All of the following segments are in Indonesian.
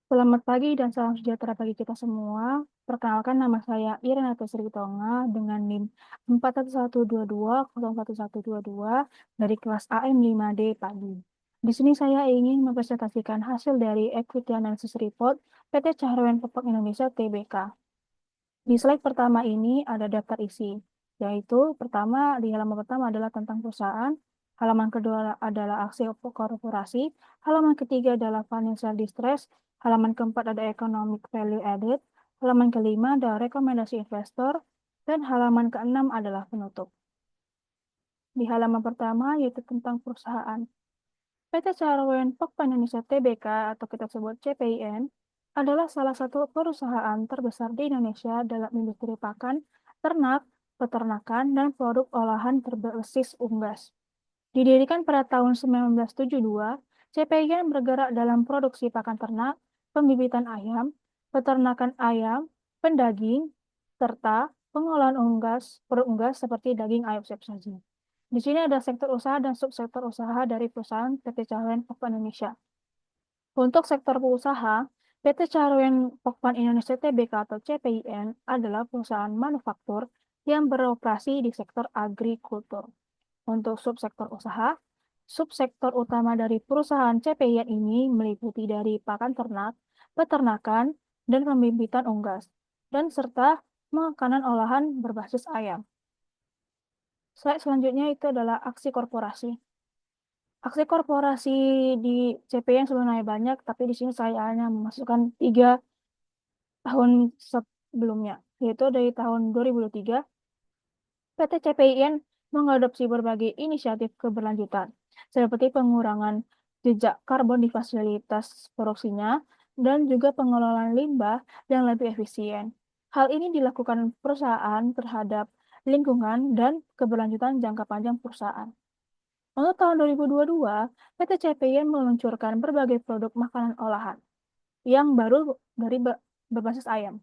Selamat pagi dan salam sejahtera bagi kita semua. Perkenalkan nama saya Irenata Sritonga dengan NIM 4112201122 dari kelas AM 5D pagi. Di sini saya ingin mempresentasikan hasil dari Equity Analysis Report PT Cahrawen Pupuk Indonesia Tbk. Di slide pertama ini ada daftar isi, yaitu di halaman pertama adalah tentang perusahaan, halaman kedua adalah aksi korporasi, halaman ketiga adalah financial distress, halaman keempat ada economic value added, halaman kelima ada rekomendasi investor, dan halaman keenam adalah penutup. Di halaman pertama yaitu tentang perusahaan. PT Cahrawen Pokpan Indonesia Tbk atau kita sebut CPIN adalah salah satu perusahaan terbesar di Indonesia dalam industri pakan, ternak, peternakan, dan produk olahan berbasis unggas. Didirikan pada tahun 1972, CPIN bergerak dalam produksi pakan ternak, pembibitan ayam, peternakan ayam, pendaging, serta pengolahan produk unggas seperti daging ayam siap saji. Di sini ada sektor usaha dan subsektor usaha dari perusahaan PT Cahrawen Pokpan Indonesia. Untuk sektor usaha, PT Cahrawen Pokpan Indonesia Tbk atau CPIN adalah perusahaan manufaktur yang beroperasi di sektor agrikultur. Untuk subsektor utama dari perusahaan CPIN ini meliputi dari pakan ternak, peternakan, dan pembibitan unggas, dan serta makanan olahan berbasis ayam. Slide selanjutnya itu adalah aksi korporasi. Aksi korporasi di CPIN sebenarnya banyak, tapi di sini saya hanya memasukkan 3 tahun sebelumnya, yaitu dari tahun 2023 PT CPIN mengadopsi berbagai inisiatif keberlanjutan, seperti pengurangan jejak karbon di fasilitas produksinya dan juga pengelolaan limbah yang lebih efisien. Hal ini dilakukan perusahaan terhadap lingkungan dan keberlanjutan jangka panjang perusahaan. Untuk tahun 2022, PT CPIN meluncurkan berbagai produk makanan olahan yang baru dari berbasis ayam,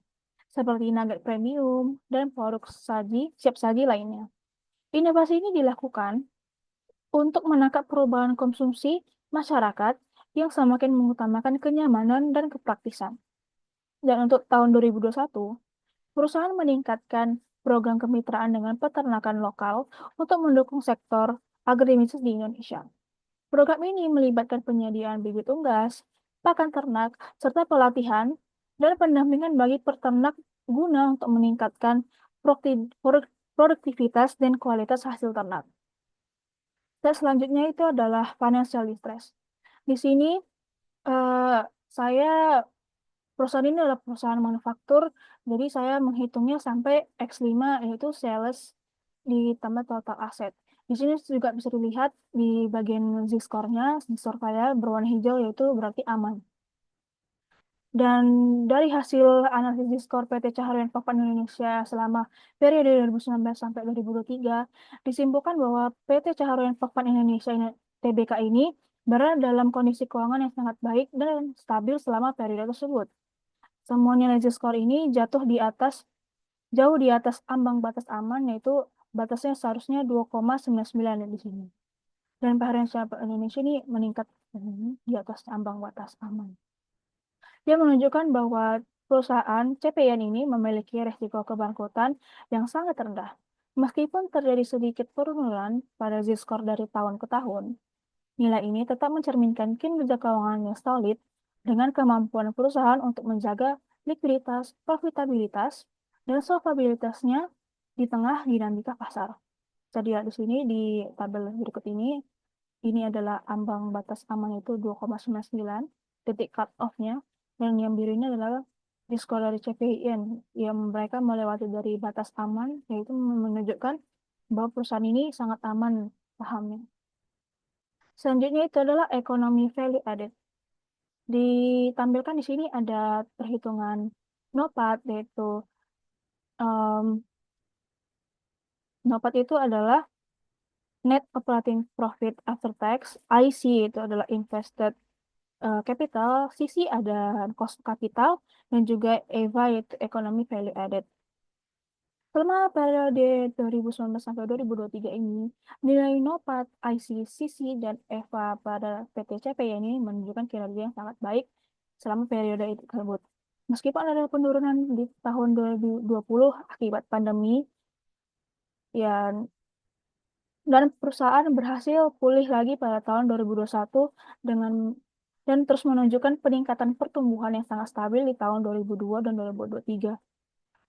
seperti nugget premium dan produk siap saji lainnya. Inovasi ini dilakukan untuk menangkap perubahan konsumsi masyarakat yang semakin mengutamakan kenyamanan dan kepraktisan. Dan untuk tahun 2021, perusahaan meningkatkan program kemitraan dengan peternakan lokal untuk mendukung sektor agribisnis di Indonesia. Program ini melibatkan penyediaan bibit unggas, pakan ternak, serta pelatihan dan pendampingan bagi peternak guna untuk meningkatkan produktivitas dan kualitas hasil ternak. Dan selanjutnya itu adalah financial distress. Di sini eh, saya perusahaan ini adalah perusahaan manufaktur, jadi saya menghitungnya sampai X5 yaitu sales ditambah total aset. Di sini juga bisa dilihat di bagian Z-score-nya, Z-score saya berwarna hijau yaitu berarti aman. Dan dari hasil analisis skor PT Cahrawen Pokpan Indonesia selama periode 2019 sampai 2023, disimpulkan bahwa PT Cahrawen Pokpan Indonesia Tbk ini berada dalam kondisi keuangan yang sangat baik dan stabil selama periode tersebut. Semua nilai skor ini jauh di atas ambang batas aman, yaitu batasnya seharusnya 2,99 di sini. Dan paharian Indonesia ini meningkat di atas ambang batas aman. Dia menunjukkan bahwa perusahaan CPIN ini memiliki resiko kebangkrutan yang sangat rendah. Meskipun terjadi sedikit penurunan pada Z-score dari tahun ke tahun, nilai ini tetap mencerminkan kinerja keuangan yang solid dengan kemampuan perusahaan untuk menjaga likuiditas, profitabilitas, dan solvabilitasnya di tengah dinamika pasar. Jadi di sini di tabel berikut ini adalah ambang batas aman itu 2,99, titik cut off-nya, dan yang biru ini adalah diskor dari CPIN yang mereka melewati dari batas aman, yaitu menunjukkan bahwa perusahaan ini sangat aman sahamnya. Selanjutnya itu adalah ekonomi value added. Ditampilkan di sini ada perhitungan NOPAT, yaitu NOPAT itu adalah Net Operating Profit After Tax, IC itu adalah Invested Capital, CC ada Cost Capital, dan juga EVA yaitu Economy Value Added. Selama periode 2019 sampai 2023 ini, nilai NOPAT, IC, CC, dan EVA pada PT CPI ini menunjukkan kinerja yang sangat baik selama periode itu tersebut. Meskipun ada penurunan di tahun 2020 akibat pandemi, ya, dan perusahaan berhasil pulih lagi pada tahun 2021 dengan dan terus menunjukkan peningkatan pertumbuhan yang sangat stabil di tahun 2002 dan 2023.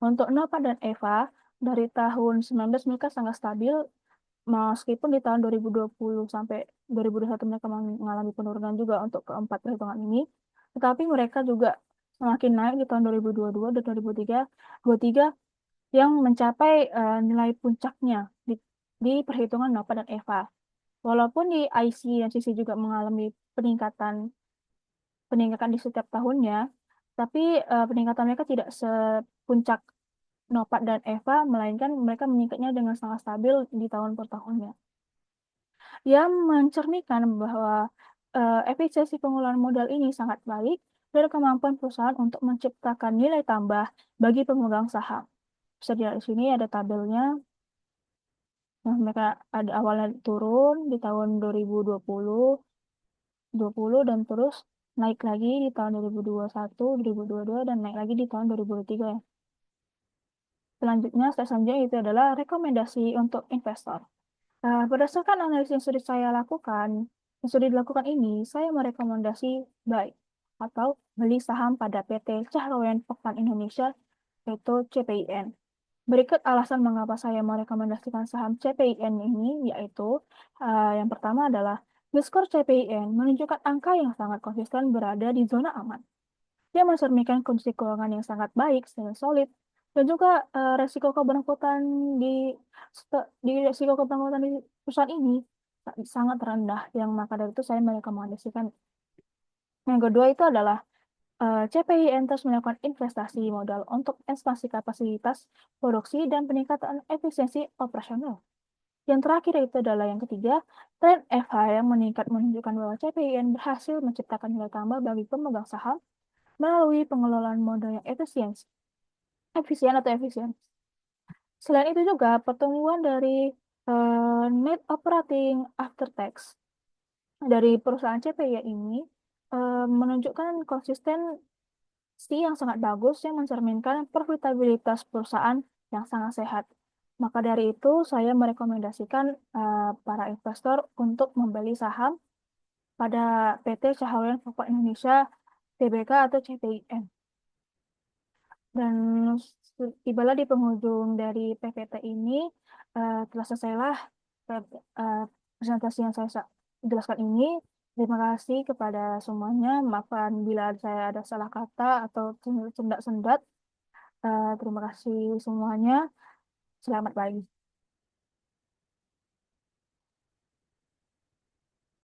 Untuk Nova dan Eva, dari tahun 19 mereka sangat stabil, meskipun di tahun 2020 sampai 2021 mereka mengalami penurunan juga untuk keempat perhitungan ini, tetapi mereka juga semakin naik di tahun 2022 dan 2023 yang mencapai nilai puncaknya di perhitungan Nova dan Eva. Walaupun di IC dan CC juga mengalami peningkatan peningkatan di setiap tahunnya, tapi peningkatan mereka tidak sepuncak Nova dan Eva, melainkan mereka meningkatnya dengan sangat stabil di tahun per tahunnya. Yang mencerminkan bahwa efisiensi pengelolaan modal ini sangat baik dan kemampuan perusahaan untuk menciptakan nilai tambah bagi pemegang saham. Bisa dilihat di sini ada tabelnya. Nah, mereka ada awalnya turun di tahun 2020 dan terus naik lagi di tahun 2021, 2022 dan naik lagi di tahun 2023 ya. Selanjutnya, step selanjutnya itu adalah rekomendasi untuk investor. Berdasarkan analisis yang sudah saya lakukan, yang sudah dilakukan ini, saya merekomendasi buy atau beli saham pada PT Cahroen Pokpan Indonesia, yaitu CPIN. Berikut alasan mengapa saya merekomendasikan saham CPIN ini, yaitu yang pertama adalah skor CPIN menunjukkan angka yang sangat konsisten berada di zona aman. Dia mencerminkan kondisi keuangan yang sangat baik dan solid, dan juga resiko keberangkutan di resiko keberangkutan di perusahaan ini sangat rendah, yang maka dari itu saya merekomendasikan. Yang kedua itu adalah CPIN terus melakukan investasi modal untuk ekspansi kapasitas produksi dan peningkatan efisiensi operasional. Yang terakhir itu adalah yang ketiga, tren FH yang meningkat menunjukkan bahwa CPIN berhasil menciptakan nilai tambah bagi pemegang saham melalui pengelolaan modal yang efisien atau efisien. Selain itu juga pertumbuhan dari net operating after tax dari perusahaan CPIN ini menunjukkan konsistensi yang sangat bagus yang mencerminkan profitabilitas perusahaan yang sangat sehat. Maka dari itu, saya merekomendasikan para investor untuk membeli saham pada PT Cahawin Pokok Indonesia Tbk atau CPIN. Dan tibalah di penghujung dari PPT ini, telah selesailah eh, presentasi yang saya jelaskan ini. Terima kasih kepada semuanya. Maafkan bila saya ada salah kata atau sendat-sendat. Terima kasih semuanya. Selamat pagi.